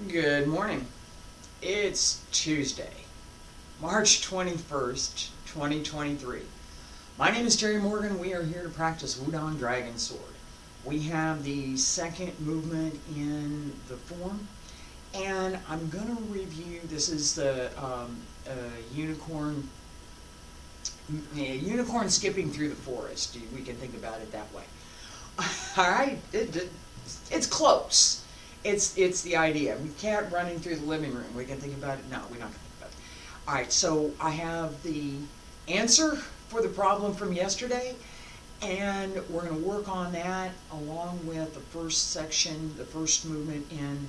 Good morning. It's Tuesday, March 21st, 2023. My name is Terry Morgan. We are here to practice Wudang Dragon Sword. We have the second movement in the form, and I'm going to review, this is the unicorn skipping through the forest. We can think about it that way. All right, it's close. It's the idea. We can't run in through the living room. We can think about it. No, we're not going to think about it. All right, so I have the answer for the problem from yesterday, and we're going to work on that along with the first section, the first movement in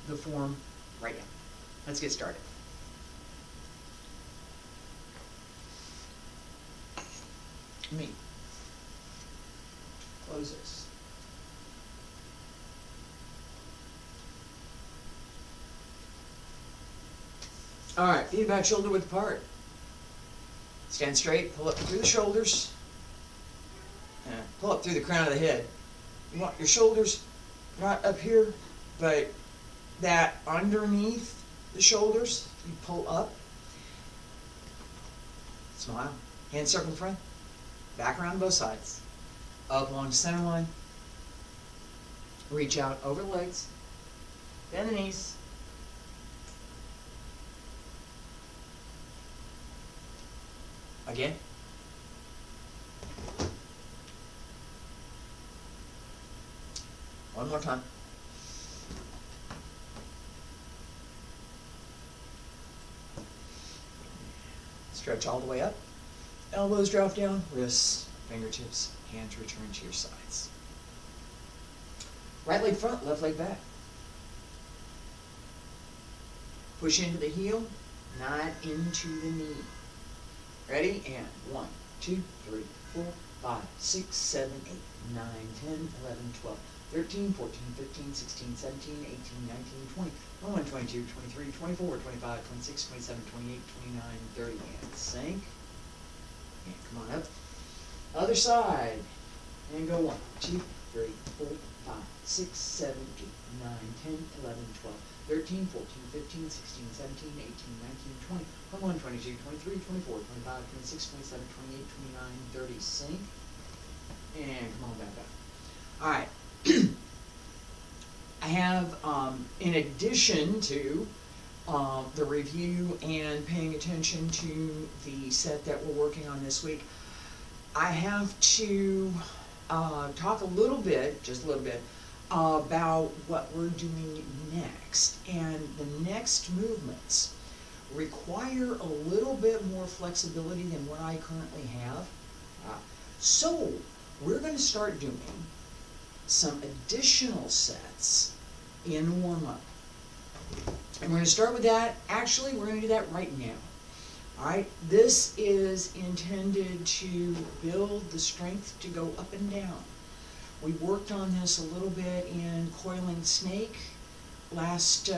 the form right now. Let's get started. Me. Close this. All right, feet about shoulder width apart. Stand straight, pull up through the shoulders, and pull up through the crown of the head. You want your shoulders not up here, but that underneath the shoulders, you pull up. Smile. Hand circle in front, back around both sides. Up along the center line. Reach out over the legs, bend the knees. Again. One more time. Stretch all the way up. Elbows drop down, wrists, fingertips, hands return to your sides. Right leg front, left leg back. Push into the heel, not into the knee. Ready? And 1, 2, 3, 4, 5, 6, 7, 8, 9, 10, 11, 12, 13, 14, 15, 16, 17, 18, 19, 20, 21, 22, 23, 24, 25, 26, 27, 28, 29, 30. And sink. And come on up. Other side. And go 1, 2, 3, 4, 5, 6, 7, 8, 9, 10, 11, 12, 13, 14, 15, 16, 17, 18, 19, 20, 21, 22, 23, 24, 25, 26, 27, 28, 29, 30. Sink. And come on back up. All right. I have, in addition to the review and paying attention to the set that we're working on this week, I have to talk a little bit, just a little bit, about what we're doing next. And the next movements require a little bit more flexibility than what I currently have. So we're going to start doing some additional sets in warm-up. And we're going to start with that. Actually, we're going to do that right now. All right, this is intended to build the strength to go up and down. We worked on this a little bit in coiling snake last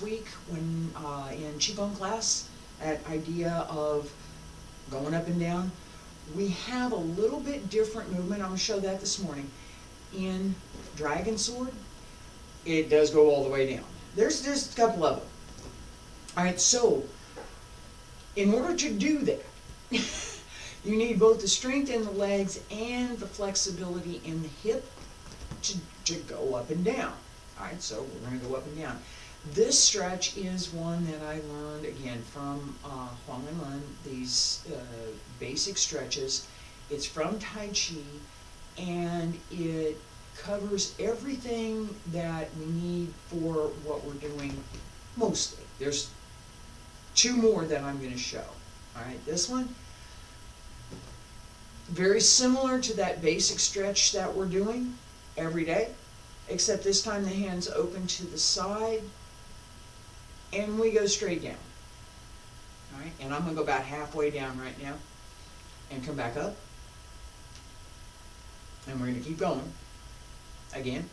week when in Qigong class. That idea of going up and down. We have a little bit different movement. I'm going to show that this morning. In Dragon Sword, it does go all the way down. There's just a couple of them. All right, so in order to do that, you need both the strength in the legs and the flexibility in the hip to go up and down. All right, so we're going to go up and down. This stretch is one that I learned, again, from Huang and Lun, these basic stretches. It's from Tai Chi, and it covers everything that we need for what we're doing mostly. There's two more that I'm going to show. All right, this one, very similar to that basic stretch that we're doing every day, except this time the hands open to the side, and we go straight down. All right, and I'm going to go about halfway down right now, and come back up, and we're going to keep going. Again.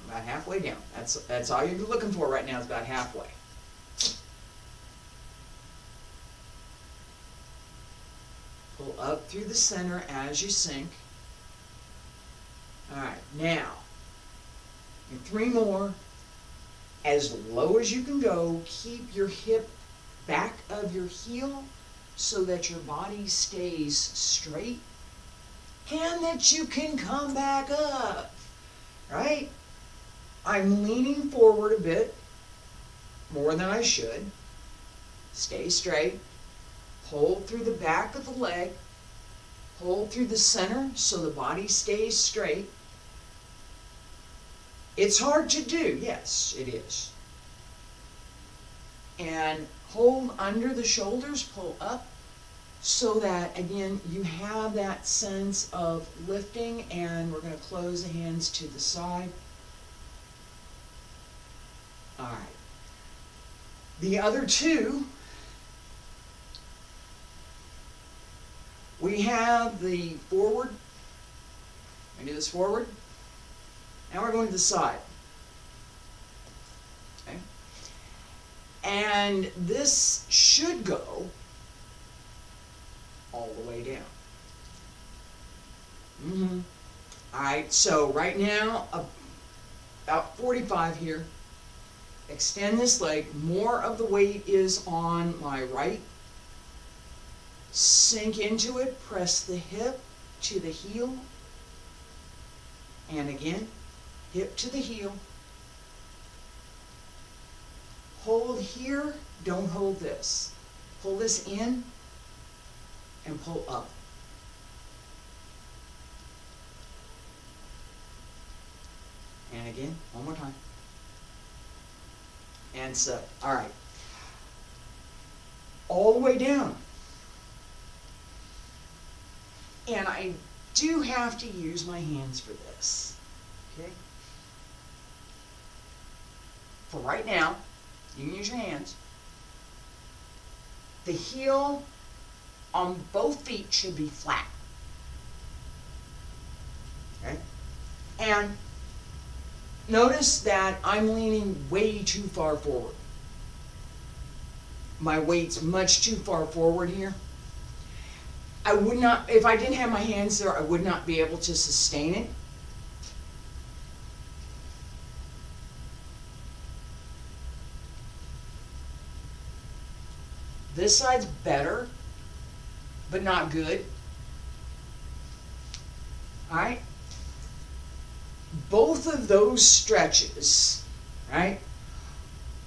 About halfway down. That's all you're looking for right now, is about halfway. Pull up through the center as you sink. Alright, now, And 3 more. As low as you can go. Keep your hip back of your heel so that your body stays straight and that you can come back up, right? I'm leaning forward a bit, more than I should. Stay straight. Hold through the back of the leg. Hold through the center so the body stays straight. It's hard to do, yes, it is. And hold under the shoulders, pull up, so that, again, you have that sense of lifting, and we're going to close the hands to the side. All right. The other 2, we have the forward. I do this forward. Now we're going to the side. Okay. And this should go all the way down. All right, so right now, about 45 here. Extend this leg. More of the weight is on my right. Sink into it. Press the hip to the heel. And again, hip to the heel. Hold here. Don't hold this. Pull this in and pull up. And again, one more time. And so, all right. All the way down. And I do have to use my hands for this. Okay? For right now, you can use your hands. The heel on both feet should be flat. Okay? And notice that I'm leaning way too far forward. My weight's much too far forward here. I would not, if I didn't have my hands there, I would not be able to sustain it. This side's better, but not good. All right? Both of those stretches, right,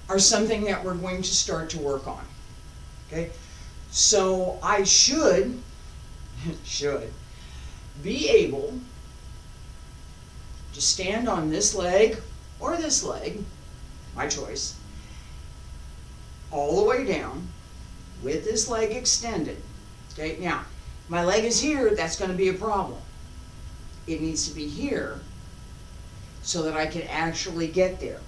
are something that we're going to start to work on. Okay? So I should be able to stand on this leg or this leg, my choice, all the way down with this leg extended. Okay, now my leg is here, that's going to be a problem. It needs to be here so that I can actually get there.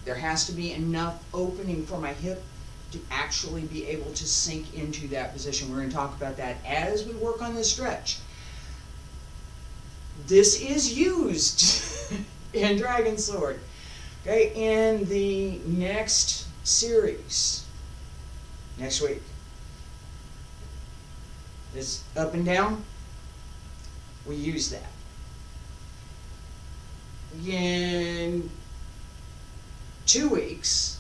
There has to be enough opening for my hip to actually be able to sink into that position. We're going to talk about that as we work on this stretch. This is used in Dragon Sword. Okay, in the next series, next week. This up and down, we use that. In 2 weeks,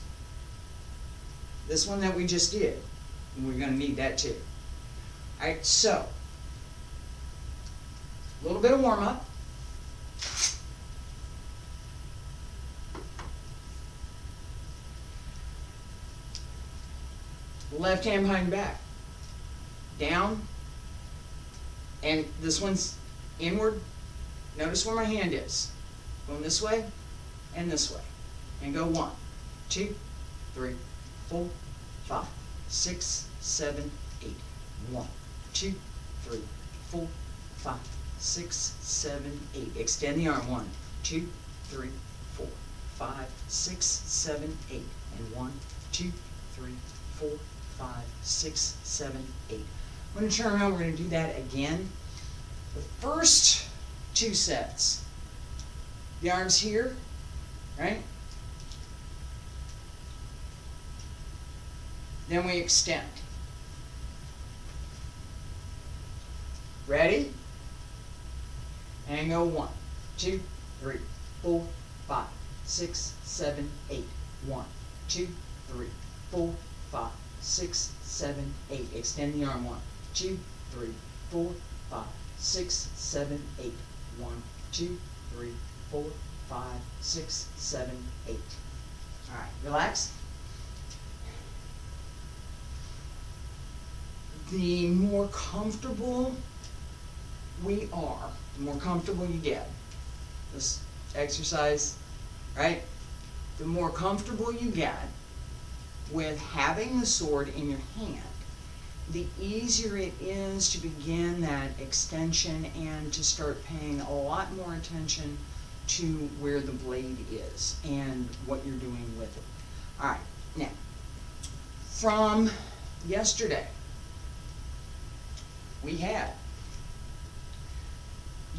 this one that we just did, and we're going to need that too. All right, so a little bit of warm up. Left hand behind back, down, and this one's inward. Notice where my hand is. Going this way and this way. And go 1, 2, 3, 4, 5, 6, 7, 8. 1, 2, 3, 4, 5, 6, 7, 8. Extend the arm. 1, 2, 3, 4, 5, 6, 7, 8. And 1, 2, 3, 4, 5, 6, 7, 8. I'm going to turn around. We're going to do that again. The first 2 sets. The arm's here, right? Then we extend. Ready? And go 1, 2, 3, 4, 5, 6, 7, 8. 1, 2, 3, 4, 5, 6, 7, 8. Extend the arm. 1, 2, 3, 4, 5, 6, 7, 8. 1, 2, 3, 4, 5, 6, 7, 8. All right, relax. The more comfortable we are, the more comfortable you get. This exercise, right? The more comfortable you get with having the sword in your hand, the easier it is to begin that extension and to start paying a lot more attention to where the blade is and what you're doing with it. All right, now, from yesterday, we had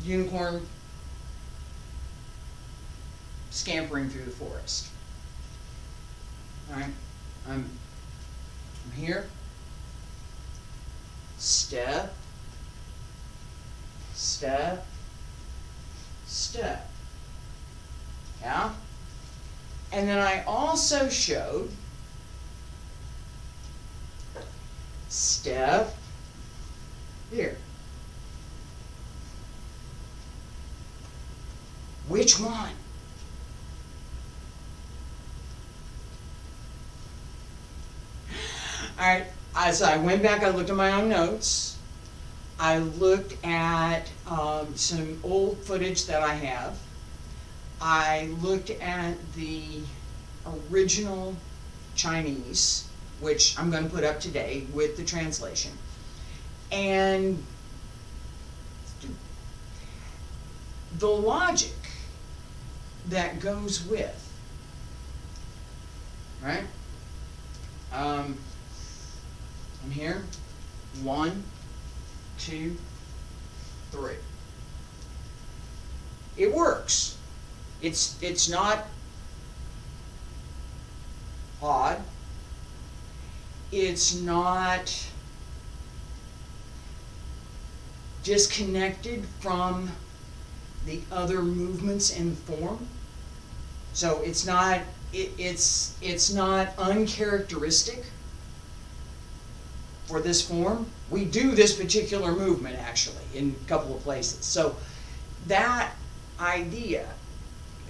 unicorn scampering through the forest. All right, I'm here. Step, step, step. Yeah? And then I also showed step here. Which one? All right, as I went back, I looked at my own notes. I looked at some old footage that I have. I looked at the original Chinese, which I'm going to put up today with the translation. And the logic that goes with, right? I'm here. 1, 2, 3. It works. It's not odd. It's not disconnected from the other movements in form. So it's not it's not uncharacteristic for this form. We do this particular movement actually in a couple of places. So that idea,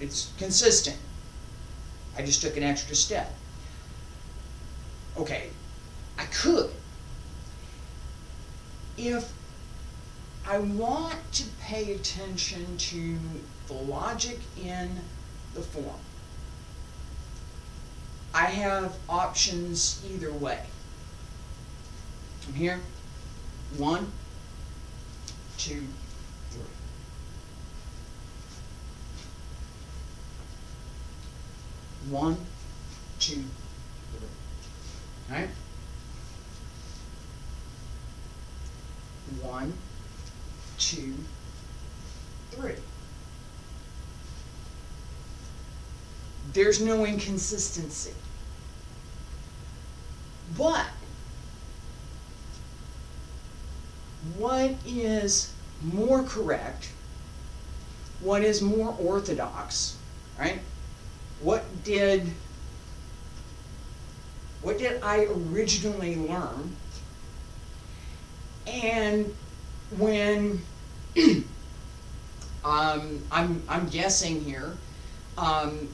it's consistent. I just took an extra step. Okay, I could. If I want to pay attention to the logic in the form, I have options either way. I'm here. 1, 2, 3. One, 2, 3. All right? 1, 2, 3. There's no inconsistency. But what is more correct, what is more orthodox, right? What did I originally learn? And when I'm guessing here,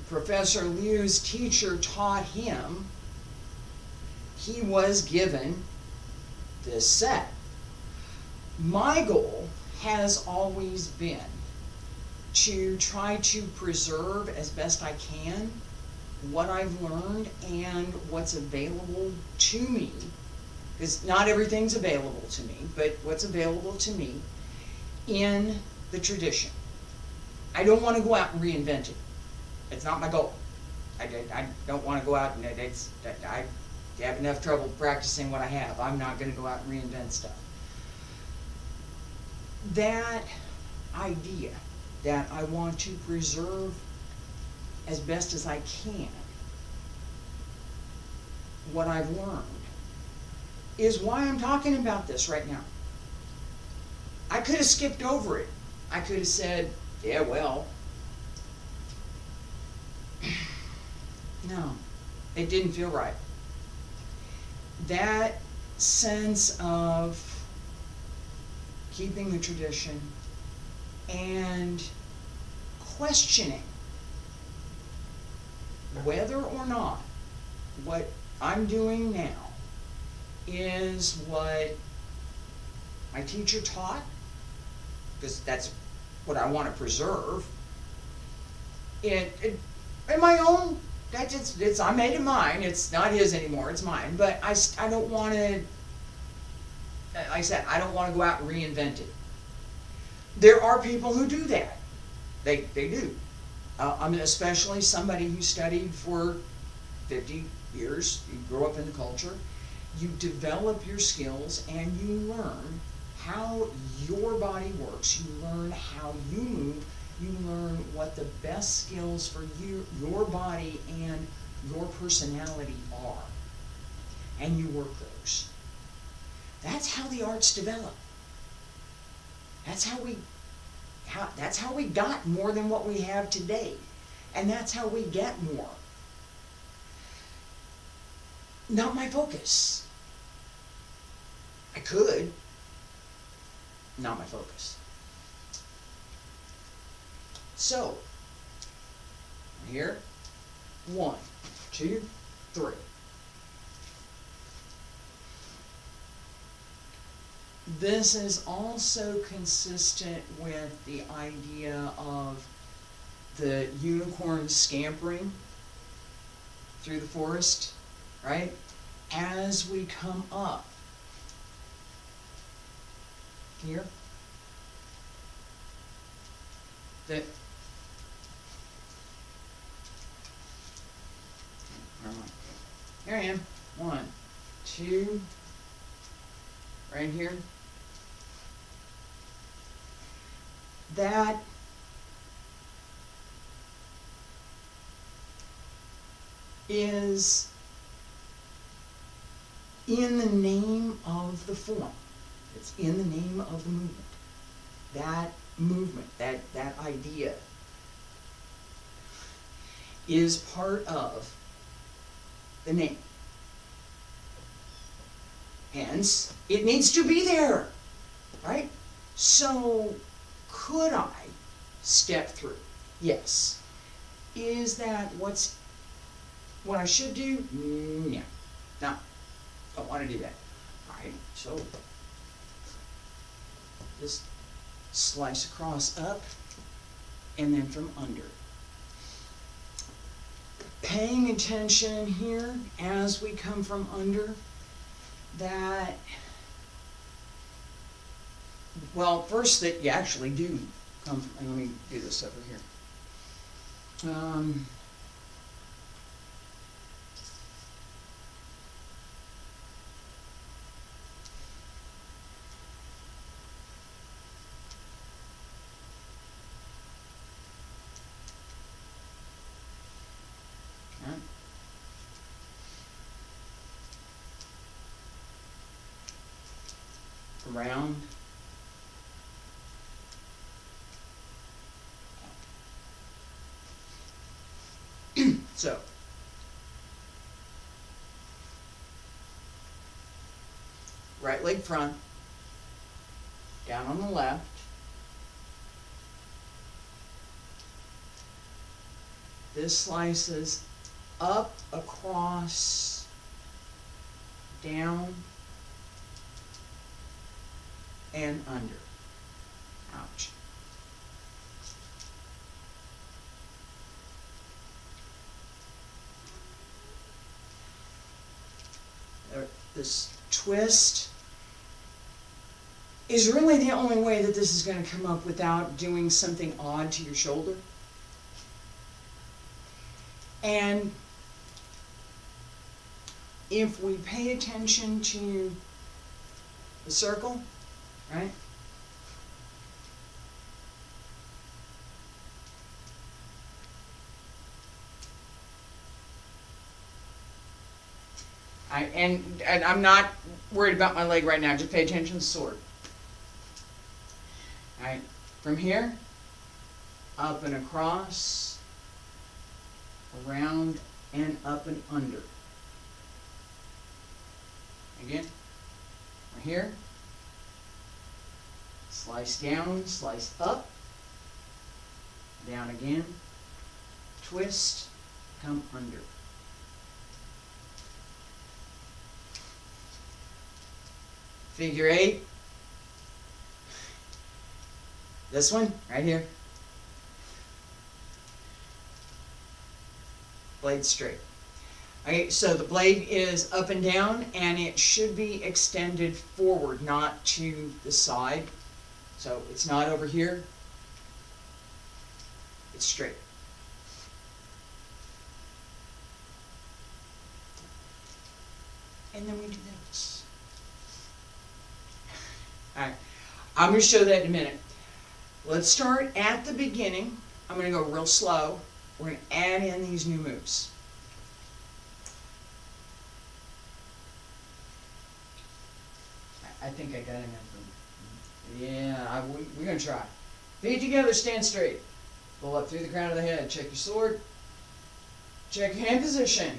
Professor Liu's teacher taught him, he was given this set. My goal has always been to try to preserve as best I can what I've learned and what's available to me, because not everything's available to me, but what's available to me in the tradition. I don't want to go out and reinvent it. It's not my goal. I don't want to go out and I have enough trouble practicing what I have. I'm not going to go out and reinvent stuff. That idea that I want to preserve as best as I can what I've learned is why I'm talking about this right now. I could have skipped over it. I could have said, yeah, well, No, it didn't feel right. That sense of keeping the tradition and questioning whether or not what I'm doing now is what my teacher taught, because that's what I want to preserve. And my own, I made it mine. It's not his anymore, it's mine. But I don't want to, like I said, I don't want to go out and reinvent it. There are people who do that. They do. I mean, especially somebody who studied for 50 years, you grow up in the culture, you develop your skills and you learn how your body works, you learn how you move, you learn what the best skills for you, your body and your personality are, and you work those. That's how the arts develop. That's how we got more than what we have today. And that's how we get more. Not my focus. I could. Not my focus. So, here, 1, 2, 3. This is also consistent with the idea of the unicorn scampering through the forest, right? As we come up here, here I am, 1, 2, right here. That is in the name of the form. It's in the name of the movement. That movement, that idea is part of the name. Hence, it needs to be there, right? So, could I step through? Yes. Is that what I should do? No. No. Don't want to do that. Alright, so just slice across up and then from under. Paying attention here as we come from under, that, well, first that you actually do come from, let me do this over here. Around. So, right leg front, down on the left, this slices up, across, down, and under. Ouch. This twist is really the only way that this is going to come up without doing something odd to your shoulder. And if we pay attention to the circle, right? And I'm not worried about my leg right now, just pay attention to the sword. Alright, from here, up and across, around and up and under. Again, right here. Slice down, slice up, down again, twist, come under. Figure 8. This one, right here. Blade straight. Okay, so the blade is up and down, and it should be extended forward, not to the side. So it's not over here. It's straight. And then we do this. Alright, I'm going to show that in a minute. Let's start at the beginning. I'm going to go real slow. We're going to add in these new moves. I think I got enough. Yeah, we're going to try. Feet together, stand straight. Pull up through the crown of the head. Check your sword. Check your hand position.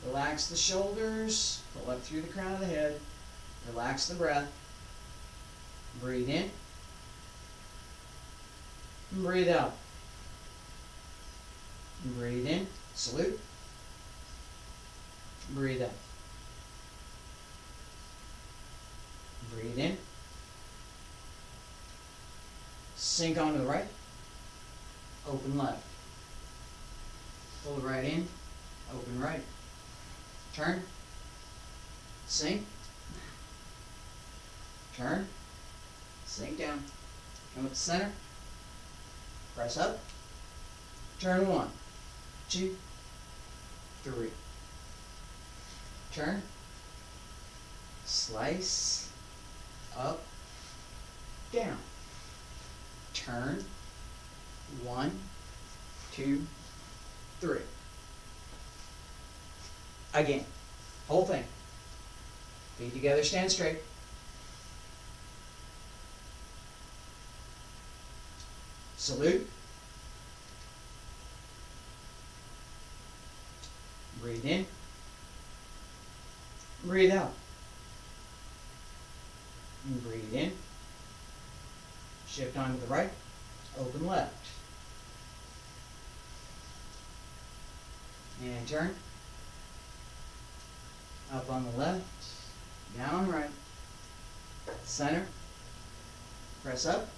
Relax the shoulders. Pull up through the crown of the head. Relax the breath. Breathe in. And breathe out. And breathe in. Salute. Breathe out. Breathe in. Sink onto the right. Open left. Pull the right in. Open right. Turn. Sink. Turn. Sink down. Come up to center. Press up. Turn 1, 2, 3. Turn. Slice. Up. Down. Turn. 1, 2, 3. Again. Whole thing. Feet together, stand straight. Salute. Breathe in. Breathe out. And breathe in. Shift onto the right. Open left. And turn. Up on the left. Down right. Center. Press up.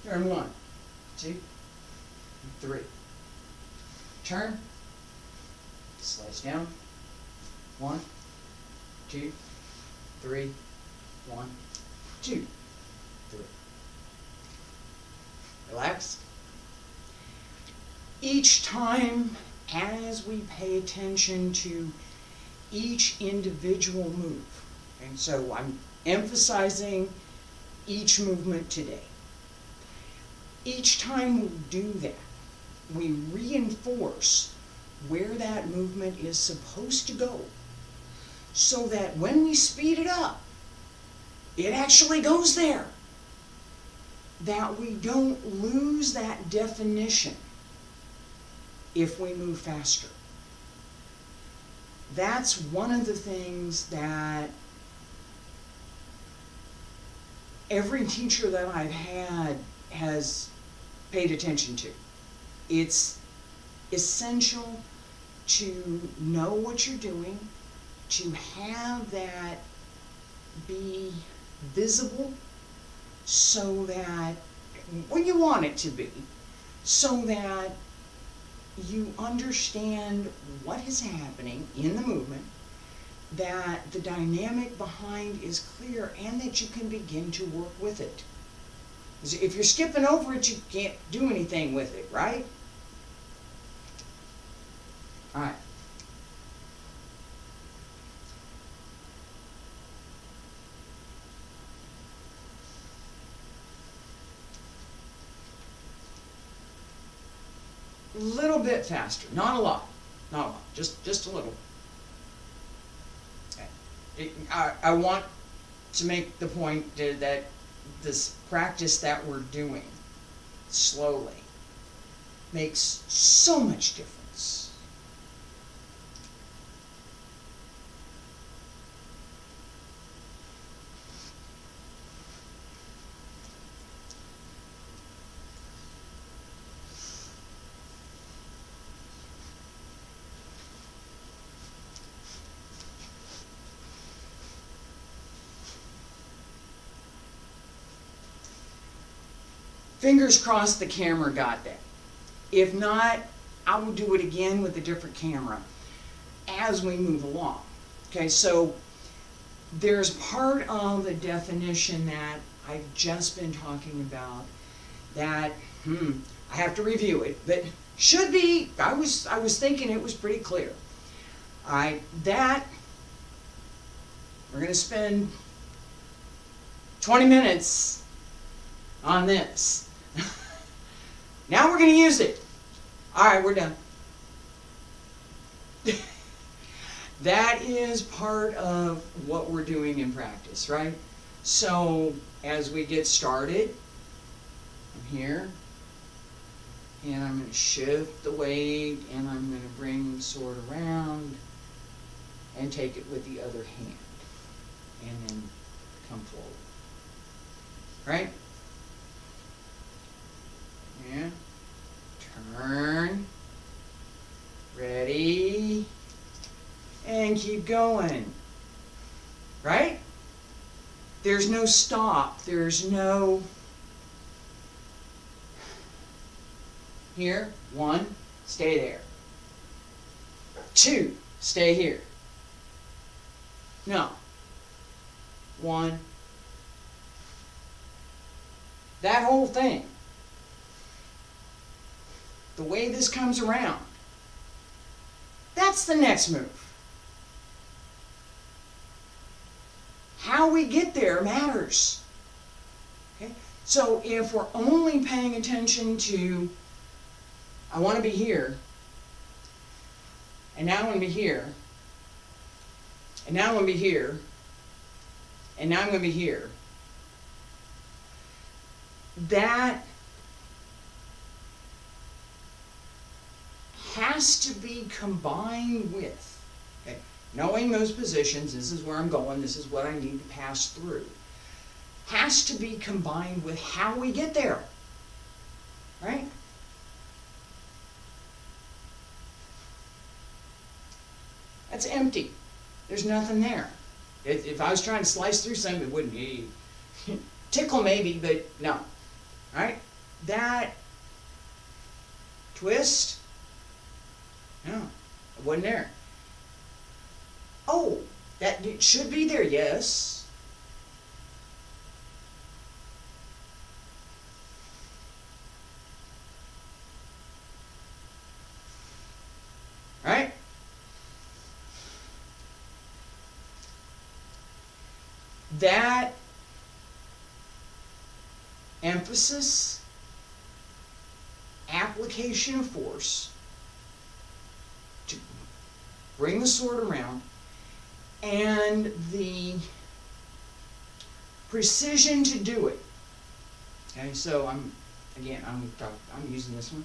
Turn 1, 2, 3. Turn. Slice down. 1, 2, 3. 1, 2, 3. Relax. Each time, as we pay attention to each individual move, and so I'm emphasizing each movement today. Each time we do that, we reinforce where that movement is supposed to go, so that when we speed it up, it actually goes there. That we don't lose that definition if we move faster. That's one of the things that every teacher that I've had has paid attention to. It's essential to know what you're doing, to have that be visible so that, when you want it to be, so that you understand what is happening in the movement, that the dynamic behind is clear, and that you can begin to work with it. If you're skipping over it, you can't do anything with it, right? All right. A little bit faster, not a lot, just a little. Okay. I want to make the point that this practice that we're doing slowly makes so much difference. Fingers crossed the camera got that. If not, I will do it again with a different camera as we move along. Okay, so there's part of the definition that I've just been talking about that, I have to review it, but should be, I was thinking it was pretty clear. That, we're going to spend 20 minutes on this. Now we're going to use it. All right, we're done. That is part of what we're doing in practice, right? So as we get started, I'm here, and I'm going to shift the weight, and I'm going to bring the sword around and take it with the other hand, and then come forward. Right? Yeah. Turn. Ready. And keep going. Right? There's no stop. There's no... Here. 1. Stay there. 2. Stay here. No. 1. That whole thing. The way this comes around. That's the next move. How we get there matters. Okay? So if we're only paying attention to, I want to be here, and now I want to be here, and now I want to be here, and now I'm going to be here, that has to be combined with, okay, knowing those positions, this is where I'm going, this is what I need to pass through, has to be combined with how we get there, right? That's empty. There's nothing there. If I was trying to slice through something, it wouldn't be. Tickle maybe, but no. All right? That twist, no, it wasn't there. Oh, that it should be there, yes. Right? That emphasis, application of force to bring the sword around, and the precision to do it. Okay, so I'm using this one.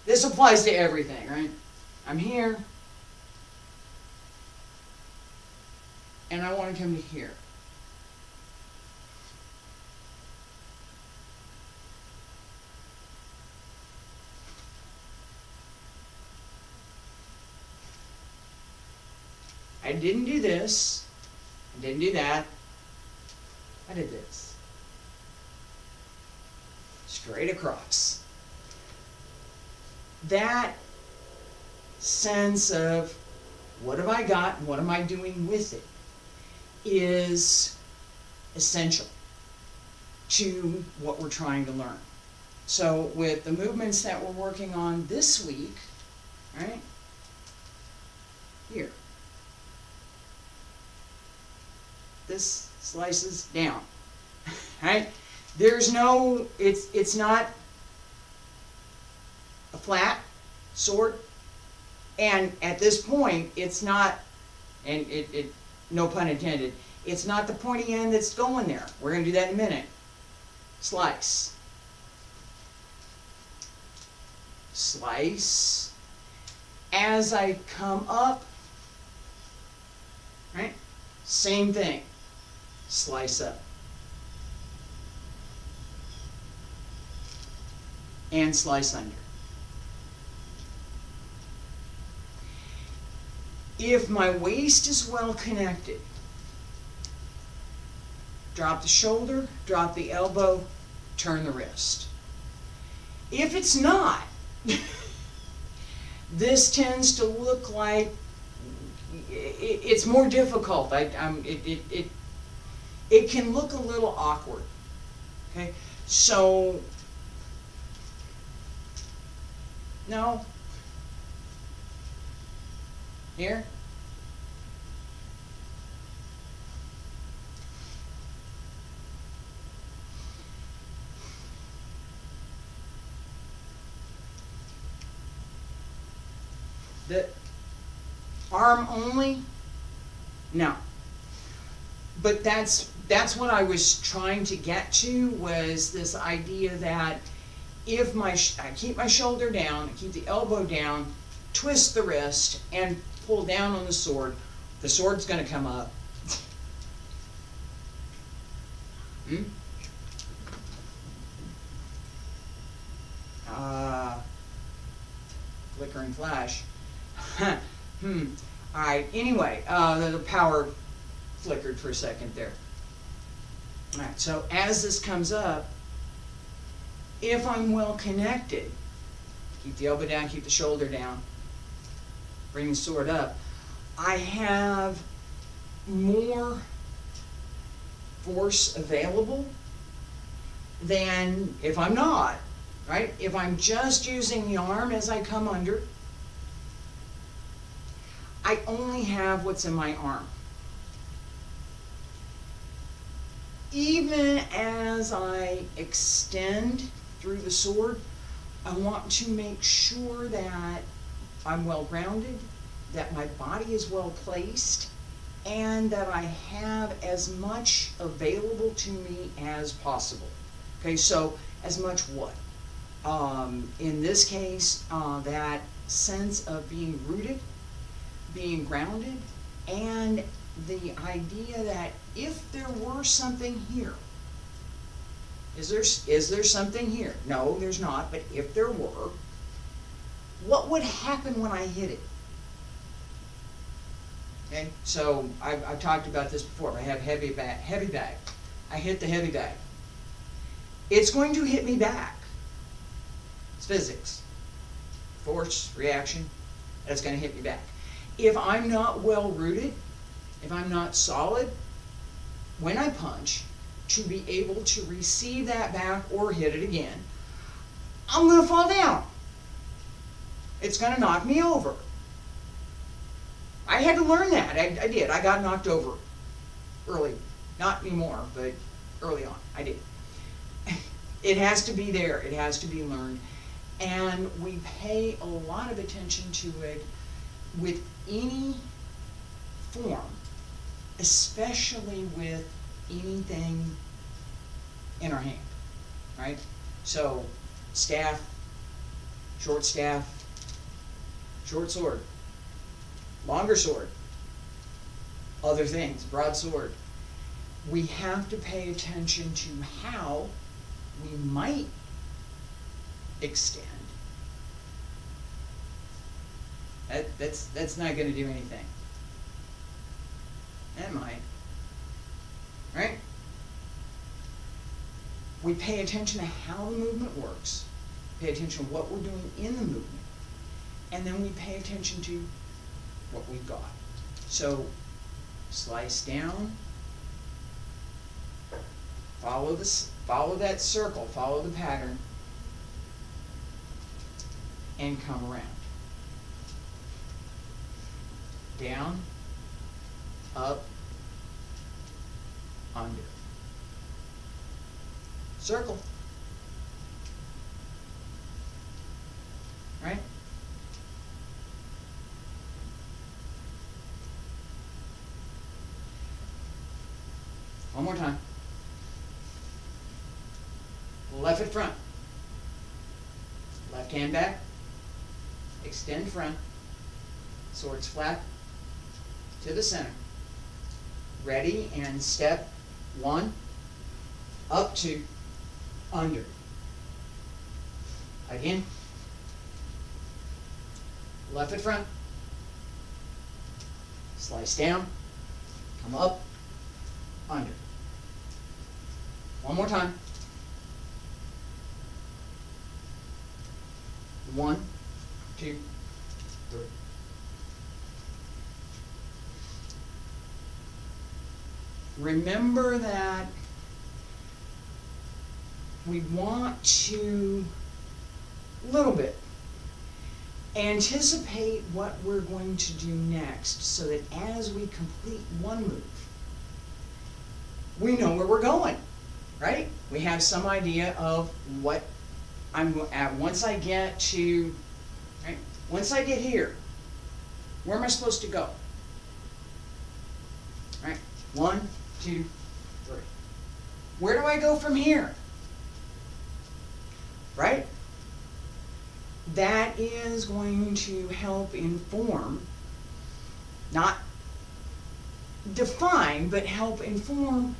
This applies to everything, right? I'm here, and I want to come to here. I didn't do this. I didn't do that. I did this. Straight across. That sense of what have I got and what am I doing with it is essential to what we're trying to learn. So with the movements that we're working on this week, right, here, this slices down, right? There's no, it's not a flat sword, and at this point, it's not, and it no pun intended, it's not the pointy end that's going there. We're going to do that in a minute. Slice. slice. As I come up, right, same thing, slice up. And slice under. If my waist is well connected, drop the shoulder, drop the elbow, turn the wrist. If it's not, this tends to look like it's more difficult. It can look a little awkward. Okay, so no, here. The arm only? No. But that's what I was trying to get to, was this idea that if I keep my shoulder down, I keep the elbow down, twist the wrist, and pull down on the sword's going to come up. Flickering flash. Alright, anyway, the power flickered for a second there. Alright, so as this comes up, if I'm well connected, keep the elbow down, keep the shoulder down, bring the sword up, I have more force available than if I'm not, right? If I'm just using the arm as I come under, I only have what's in my arm. Even as I extend through the sword, I want to make sure that I'm well grounded, that my body is well placed, and that I have as much available to me as possible. Okay, so as much what? In this case, that sense of being rooted, being grounded, and the idea that if there were something here, is there something here? No, there's not, but if there were, what would happen when I hit it? Okay, so I've talked about this before. I have heavy bag. I hit the heavy bag. It's going to hit me back. It's physics. Force, reaction, that's going to hit me back. If I'm not well rooted, if I'm not solid, when I punch, to be able to receive that back or hit it again, I'm going to fall down. It's going to knock me over. I had to learn that. I did. I got knocked over early. Not anymore, but early on. I did. It has to be there. It has to be learned. And we pay a lot of attention to it with any form, especially with anything in our hand, right? So, staff, short sword, longer sword, other things, broadsword. We have to pay attention to how we might extend. That's not going to do anything. That might, right? We pay attention to how the movement works, pay attention to what we're doing in the movement, and then we pay attention to what we've got. So, slice down, follow that circle, follow the pattern, and come around. Down, up, under. Circle. Right? One more time. Left foot front. Left hand back. extend front, swords flat to the center. Ready, and step 1, up 2, under. Again, left foot front, slice down, come up, under. One more time. 1, 2, 3. Remember that we want to, little bit, anticipate what we're going to do next, so that as we complete one move, we know where we're going, right? We have some idea of what I'm at. Once I get to, right, once I get here, where am I supposed to go? Right? 1, 2, 3. Where do I go from here? Right? That is going to help inform, not define, but help inform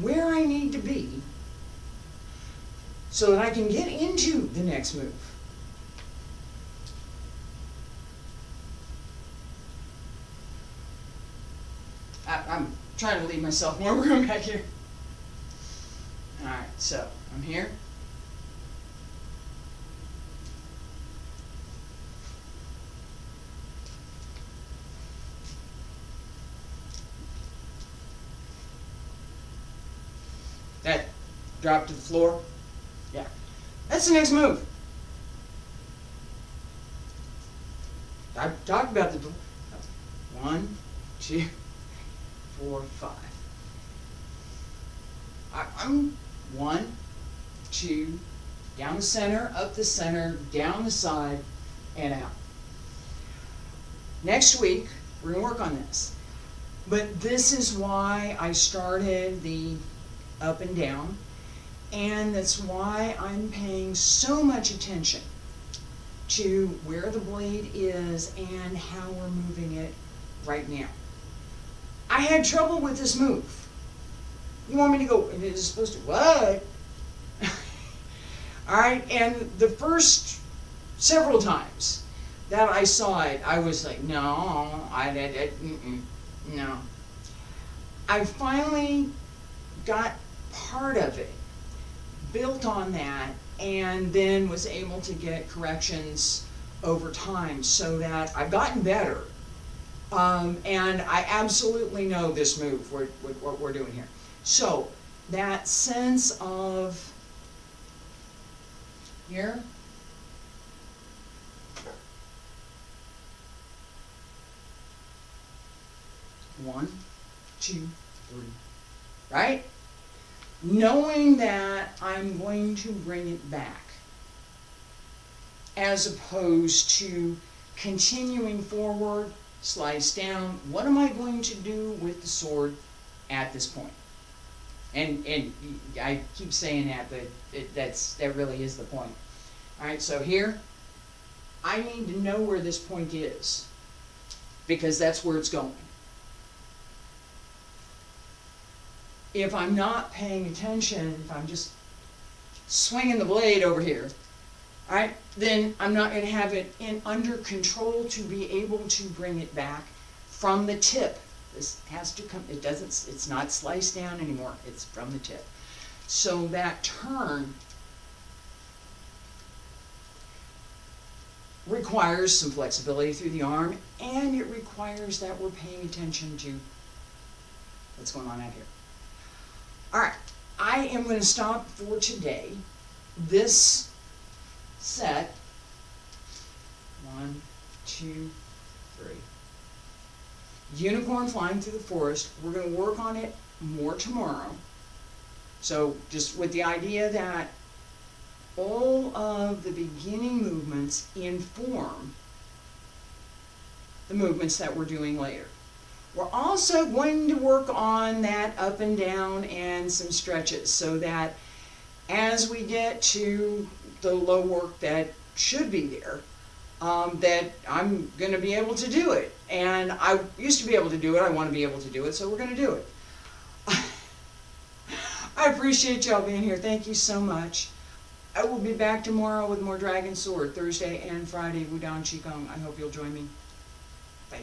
where I need to be so that I can get into the next move. I'm trying to leave myself more room back here. Alright, so I'm here. That drop to the floor. Yeah. That's the next move. I've talked about the 1, 2, 4, 5. I'm 1, 2, down the center, up the center, down the side, and out. Next week, we're going to work on this. But this is why I started the up and down, and that's why I'm paying so much attention to where the blade is and how we're moving it right now. I had trouble with this move. You want me to go, it is supposed to, what? Alright, and the first several times that I saw it, I was like, no, no. I finally got part of it, built on that, and then was able to get corrections over time so that I've gotten better. And I absolutely know this move, what we're doing here. So, that sense of here, one, 2, 3, right? Knowing that I'm going to bring it back, as opposed to continuing forward, slice down. What am I going to do with the sword at this point? And I keep saying that, but that really is the point. All right, so here, I need to know where this point is, because that's where it's going. If I'm not paying attention, if I'm just swinging the blade over here, all right, then I'm not going to have it under control to be able to bring it back from the tip. This has to come, it's not sliced down anymore, it's from the tip. So that turn requires some flexibility through the arm, and it requires that we're paying attention to what's going on out here. Alright, I am going to stop for today. This set, 1, 2, 3. Unicorn flying through the forest. We're going to work on it more tomorrow. So just with the idea that all of the beginning movements inform the movements that we're doing later. We're also going to work on that up and down and some stretches, so that as we get to the low work that should be there, that I'm going to be able to do it. And I used to be able to do it. I want to be able to do it, so we're going to do it. I appreciate y'all being here. Thank you so much. I will be back tomorrow with more Dragon Sword, Thursday and Friday, Wudang Qigong. I hope you'll join me. Bye.